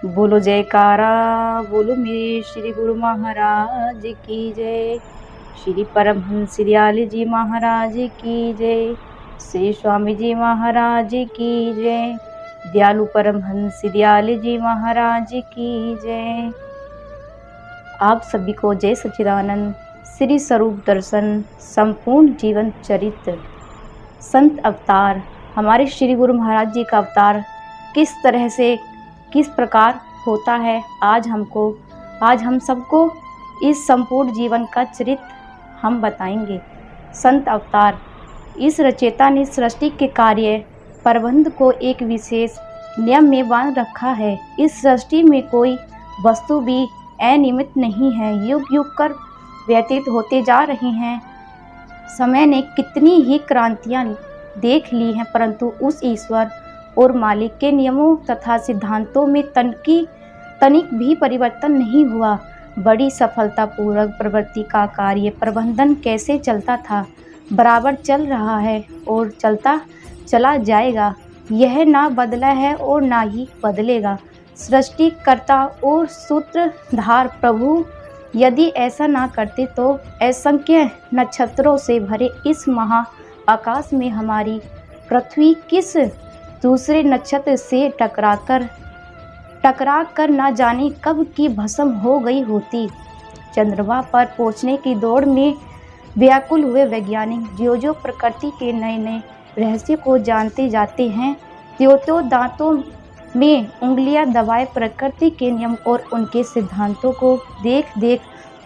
बोलो जयकारा, बोलो मेरे श्री गुरु महाराज की जय। श्री परमहंस दयाल जी महाराज की जय। श्री स्वामी जी महाराज की जय। दयालु परमहंस दयाल जी महाराज की जय। आप सभी को जय सच्चिदानंद। श्री स्वरूप दर्शन संपूर्ण जीवन चरित्र संत अवतार हमारे श्री गुरु महाराज जी का अवतार किस तरह से किस प्रकार होता है, आज हम सबको इस संपूर्ण जीवन का चरित्र हम बताएंगे। संत अवतार इस रचयिता ने सृष्टि के कार्य प्रबंध को एक विशेष नियम में बांध रखा है। इस सृष्टि में कोई वस्तु भी अनियमित नहीं है। युग युग कर व्यतीत होते जा रहे हैं। समय ने कितनी ही क्रांतियां देख ली हैं, परंतु उस ईश्वर और मालिक के नियमों तथा सिद्धांतों में तनिक भी परिवर्तन नहीं हुआ। बड़ी सफलतापूर्वक प्रवृत्ति का कार्य प्रबंधन कैसे चलता था, बराबर चल रहा है और चलता चला जाएगा। यह ना बदला है और ना ही बदलेगा। सृष्टिकर्ता और सूत्रधार प्रभु यदि ऐसा ना करते तो असंख्य नक्षत्रों से भरे इस महा आकाश में हमारी पृथ्वी किस दूसरे नक्षत्र से टकरा कर ना जाने कब की भस्म हो गई होती। चंद्रमा पर पहुंचने की दौड़ में व्याकुल हुए वैज्ञानिक जो प्रकृति के नए नए रहस्य को जानते जाते हैं, त्यों दांतों में उंगलियां दबाए प्रकृति के नियम और उनके सिद्धांतों को देख देख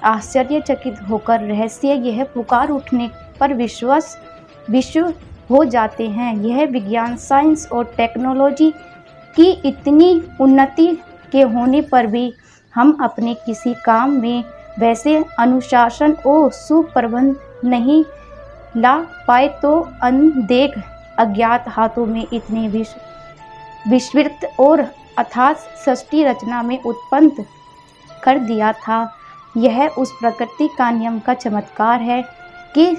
आश्चर्यचकित होकर रहस्य यह पुकार उठने पर विश्व हो जाते हैं। यह विज्ञान, साइंस और टेक्नोलॉजी की इतनी उन्नति के होने पर भी हम अपने किसी काम में वैसे अनुशासन और सुप्रबंध नहीं ला पाए तो अनदेख अज्ञात हाथों में इतने विस्तृत और अथाह सृष्टि रचना में उत्पन्न कर दिया था। यह उस प्रकृति का नियम का चमत्कार है कि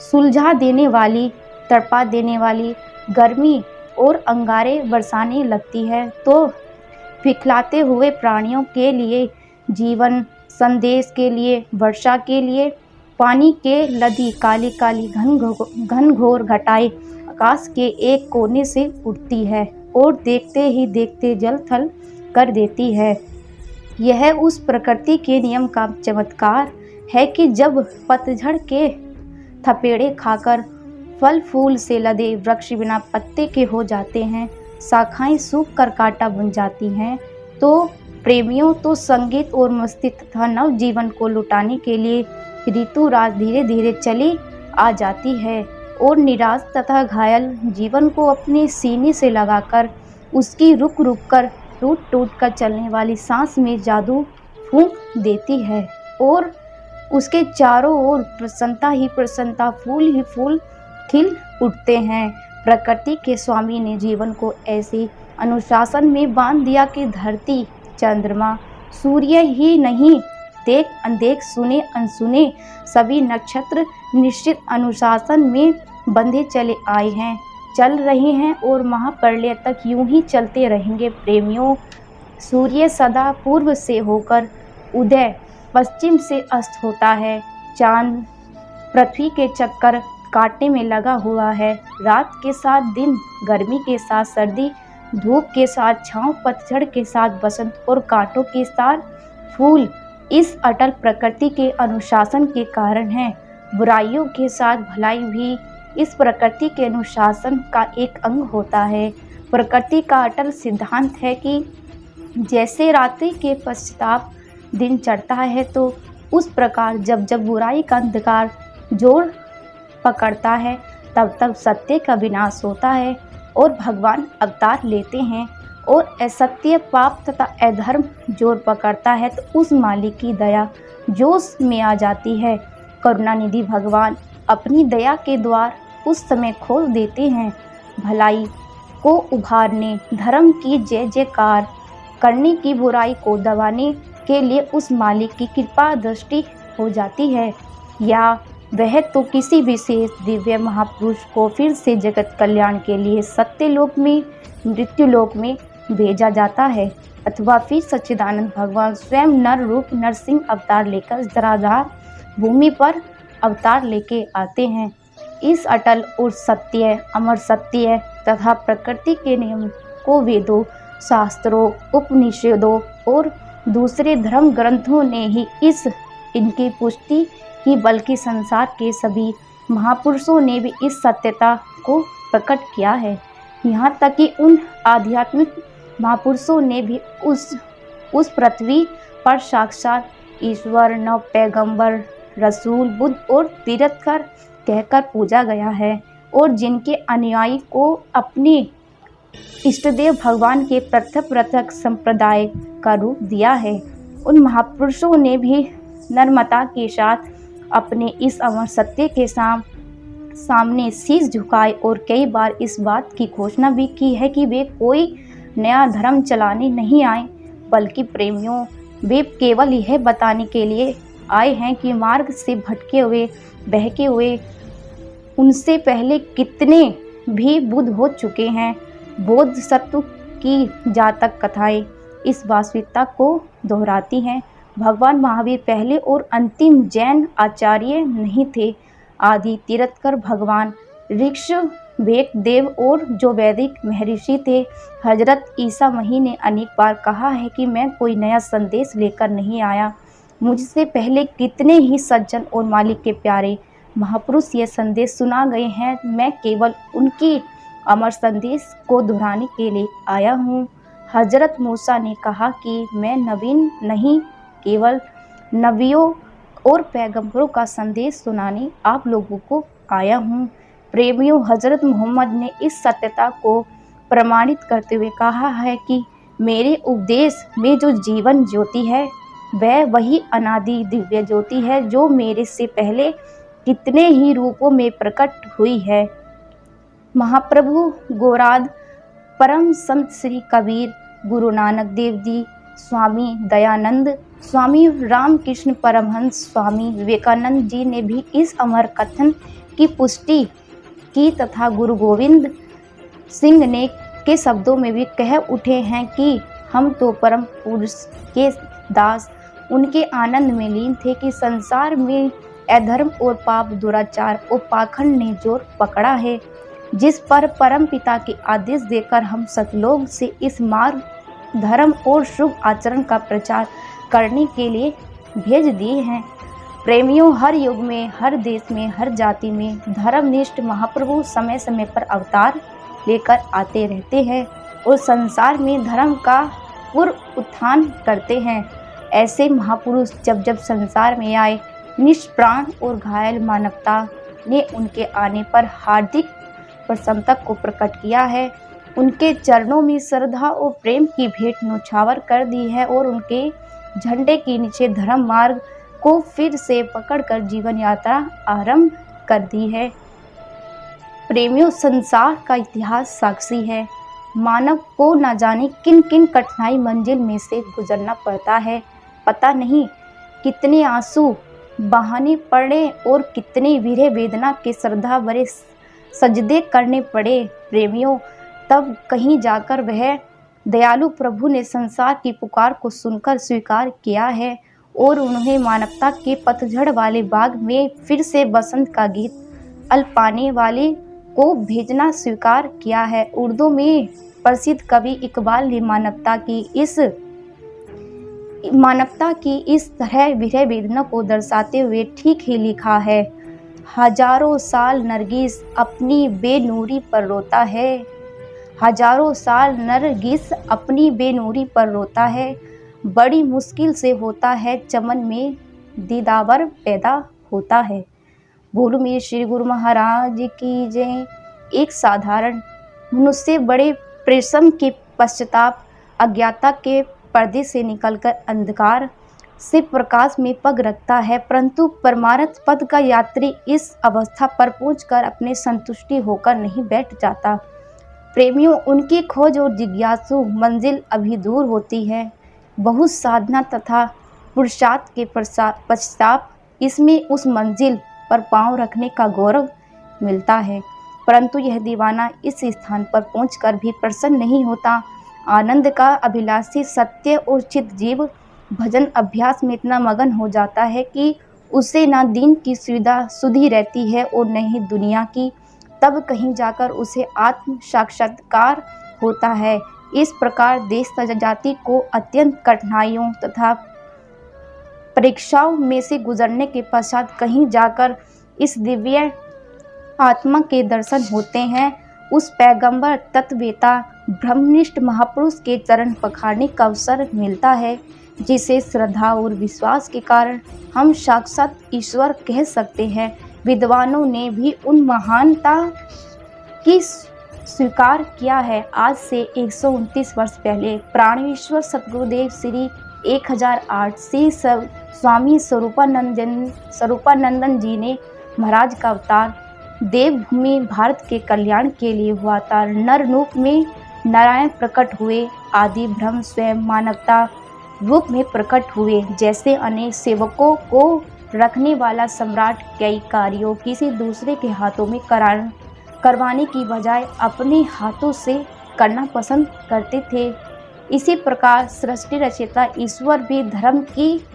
सुलझा देने वाली, तड़पा देने वाली गर्मी और अंगारे बरसाने लगती है तो पिघलाते हुए प्राणियों के लिए, जीवन संदेश के लिए, वर्षा के लिए पानी के लदी काली काली घनघोर घटाएं आकाश के एक कोने से उठती है और देखते ही देखते जल थल कर देती है। यह उस प्रकृति के नियम का चमत्कार है कि जब पतझड़ के थपेड़े खाकर फल फूल से लदे वृक्ष बिना पत्ते के हो जाते हैं, शाखाएं सूख कर कांटा बन जाती हैं, तो प्रेमियों तो संगीत और मस्ती तथा नव जीवन को लुटाने के लिए ऋतु रात धीरे धीरे चली आ जाती है और निराश तथा घायल जीवन को अपने सीने से लगाकर उसकी रुक रुक कर टूट टूट कर चलने वाली सांस में जादू फूंक देती है और उसके चारों ओर प्रसन्नता ही प्रसन्नता, फूल ही फूल खिल उठते हैं। प्रकृति के स्वामी ने जीवन को ऐसे अनुशासन में बांध दिया कि धरती, चंद्रमा, सूर्य ही नहीं, देख अनदेख, सुने अनसुने सभी नक्षत्र निश्चित अनुशासन में बंधे चले आए हैं, चल रहे हैं और महाप्रलय तक यूं ही चलते रहेंगे। प्रेमियों, सूर्य सदा पूर्व से होकर उदय, पश्चिम से अस्त होता है। चांद पृथ्वी के चक्कर काटने में लगा हुआ है। रात के साथ दिन, गर्मी के साथ सर्दी, धूप के साथ छांव, पतझड़ के साथ बसंत और कांटों के साथ फूल इस अटल प्रकृति के अनुशासन के कारण है। बुराइयों के साथ भलाई भी इस प्रकृति के अनुशासन का एक अंग होता है। प्रकृति का अटल सिद्धांत है कि जैसे रात्रि के पश्चात दिन चढ़ता है, तो उस प्रकार जब जब बुराई का अंधकार जोर पकड़ता है, तब तब सत्य का विनाश होता है और भगवान अवतार लेते हैं और असत्य, पाप तथा अधर्म जोर पकड़ता है तो उस मालिक की दया जोश में आ जाती है। करुणानिधि भगवान अपनी दया के द्वार उस समय खोल देते हैं। भलाई को उभारने, धर्म की जय जयकार करने की बुराई को दबाने के लिए उस मालिक की कृपा दृष्टि हो जाती है, या वह तो किसी विशेष दिव्य महापुरुष को फिर से जगत कल्याण के लिए सत्यलोक में, मृत्युलोक में भेजा जाता है, अथवा फिर सच्चिदानंद भगवान स्वयं नर रूप नरसिंह अवतार लेकर जराधार भूमि पर अवतार लेके आते हैं। इस अटल और सत्य, अमर सत्य तथा प्रकृति के नियम को वेदों, शास्त्रों, उपनिषदों और दूसरे धर्म ग्रंथों ने ही इनकी पुष्टि की, बल्कि संसार के सभी महापुरुषों ने भी इस सत्यता को प्रकट किया है। यहाँ तक कि उन आध्यात्मिक महापुरुषों ने भी उस पृथ्वी पर साक्षात ईश्वर, नव पैगंबर, रसूल, बुद्ध और तीर्थंकर कहकर पूजा गया है, और जिनके अनुयायी को अपने इष्टदेव भगवान के पृथक पृथक संप्रदाय का रूप दिया है। उन महापुरुषों ने भी नम्रता के साथ अपने इस अमर सत्य के सामने शीश झुकाए और कई बार इस बात की घोषणा भी की है कि वे कोई नया धर्म चलाने नहीं आए, बल्कि प्रेमियों, वे केवल यह बताने के लिए आए हैं कि मार्ग से भटके हुए, बहके हुए उनसे पहले कितने भी बुद्ध हो चुके हैं। बोधिसत्व की जातक कथाएं इस वास्तविकता को दोहराती हैं। भगवान महावीर पहले और अंतिम जैन आचार्य नहीं थे। आदि तीर्थंकर भगवान ऋषभदेव देव और जो वैदिक महर्षि थे। हजरत ईसा मसीह ने अनेक बार कहा है कि मैं कोई नया संदेश लेकर नहीं आया, मुझसे पहले कितने ही सज्जन और मालिक के प्यारे महापुरुष ये संदेश सुना गए हैं, मैं केवल उनकी अमर संदेश को दोहराने के लिए आया हूँ। हजरत मूसा ने कहा कि मैं नवीन नहीं, केवल नबियों और पैगंबरों का संदेश सुनाने आप लोगों को आया हूँ। प्रेमियों, हजरत मोहम्मद ने इस सत्यता को प्रमाणित करते हुए कहा है कि मेरे उपदेश में जो जीवन ज्योति है वह वही अनादि दिव्य ज्योति है जो मेरे से पहले कितने ही रूपों में प्रकट हुई है। महाप्रभु गौराद, परम संत श्री कबीर, गुरु नानक देव जी, स्वामी दयानंद, स्वामी रामकृष्ण परमहंस, स्वामी विवेकानंद जी ने भी इस अमर कथन की पुष्टि की तथा गुरु गोविंद सिंह ने के शब्दों में भी कह उठे हैं कि हम तो परम पुरुष के दास उनके आनंद में लीन थे कि संसार में अधर्म और पाप, दुराचार और पाखंड ने जोर पकड़ा है, जिस पर परम पिता के आदेश देकर हम सतलोक से इस मार्ग, धर्म और शुभ आचरण का प्रचार करने के लिए भेज दिए हैं। प्रेमियों, हर युग में, हर देश में, हर जाति में धर्मनिष्ठ महाप्रभु समय समय पर अवतार लेकर आते रहते हैं और संसार में धर्म का पुनरुत्थान करते हैं। ऐसे महापुरुष जब जब संसार में आए, निष्प्राण और घायल मानवता ने उनके आने पर हार्दिक प्रसन्नता को प्रकट किया है, उनके चरणों में श्रद्धा और प्रेम की भेंट न्यौछावर कर दी है और उनके झंडे के नीचे धर्म मार्ग को फिर से पकड़कर जीवन यात्रा आरंभ कर दी है। प्रेमियों, संसार का इतिहास साक्षी है, मानव को न जाने किन किन कठिनाई मंजिल में से गुजरना पड़ता है। पता नहीं कितने आंसू बहाने पड़े और कितने विरह वेदना के श्रद्धा भरे सजदे करने पड़े। प्रेमियों, तब कहीं जाकर वह दयालु प्रभु ने संसार की पुकार को सुनकर स्वीकार किया है और उन्हें मानवता के पतझड़ वाले बाग में फिर से बसंत का गीत अल्पाने वाले को भेजना स्वीकार किया है। उर्दू में प्रसिद्ध कवि इकबाल ने मानवता की इस तरह विरह वेदना को दर्शाते हुए ठीक ही लिखा है। हजारों साल नरगिस अपनी बेनूरी पर रोता है, हजारों साल नरगिस अपनी बेनूरी पर रोता है, बड़ी मुश्किल से होता है चमन में दीदावर पैदा होता है। बोलो मेरे श्री गुरु महाराज की जय। एक साधारण मनुष्य बड़े परिश्रम के पश्चाताप अज्ञाता के पर्दे से निकलकर अंधकार से प्रकाश में पग रखता है, परंतु परमार्थ पद का यात्री इस अवस्था पर पहुंचकर अपने संतुष्टि होकर नहीं बैठ जाता। प्रेमियों, उनकी खोज और जिज्ञासु मंजिल अभी दूर होती है। बहुत साधना तथा पुरुषार्थ के पश्चात इसमें उस मंजिल पर पांव रखने का गौरव मिलता है, परंतु यह दीवाना इस स्थान पर पहुंचकर भी प्रसन्न नहीं होता। आनंद का अभिलाषी सत्य और चित जीव भजन अभ्यास में इतना मगन हो जाता है कि उसे ना दिन की सुविधा सुधी रहती है और न ही दुनिया की। तब कहीं जाकर उसे आत्म साक्षात्कार होता है। इस प्रकार देश तथा जाति को अत्यंत कठिनाइयों तथा परीक्षाओं में से गुजरने के पश्चात कहीं जाकर इस दिव्य आत्मा के दर्शन होते हैं। उस पैगंबर तत्ववेता ब्रह्मनिष्ठ महापुरुष के चरण पखारने का अवसर मिलता है, जिसे श्रद्धा और विश्वास के कारण हम साक्षात ईश्वर कह सकते हैं। विद्वानों ने भी उन महानता की स्वीकार किया है। आज से 129 वर्ष पहले प्राणेश्वर सतगुरुदेव श्री 1008 से स्वामी स्वरूपानंदन जी ने महाराज का अवतार देवभूमि भारत के कल्याण के लिए हुआ था। नर रूप में नारायण प्रकट हुए, आदि ब्रह्म स्वयं मानवता रूप में प्रकट हुए। जैसे अनेक सेवकों को रखने वाला सम्राट कई कार्यों किसी दूसरे के हाथों में करवाने की बजाय अपने हाथों से करना पसंद करते थे, इसी प्रकार सृष्टि रचयिता ईश्वर भी धर्म की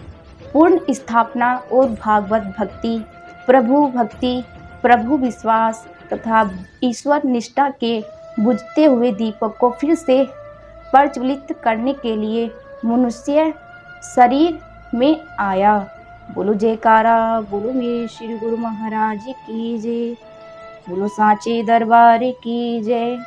पूर्ण स्थापना और भागवत भक्ति, प्रभु विश्वास तथा ईश्वर निष्ठा के बुझते हुए दीपक को फिर से प्रज्वलित करने के लिए मनुष्य शरीर में आया। बोलो जयकारा, बोलो मेरे श्री गुरु महाराज की जय, बोलो सांचे दरबार की जय।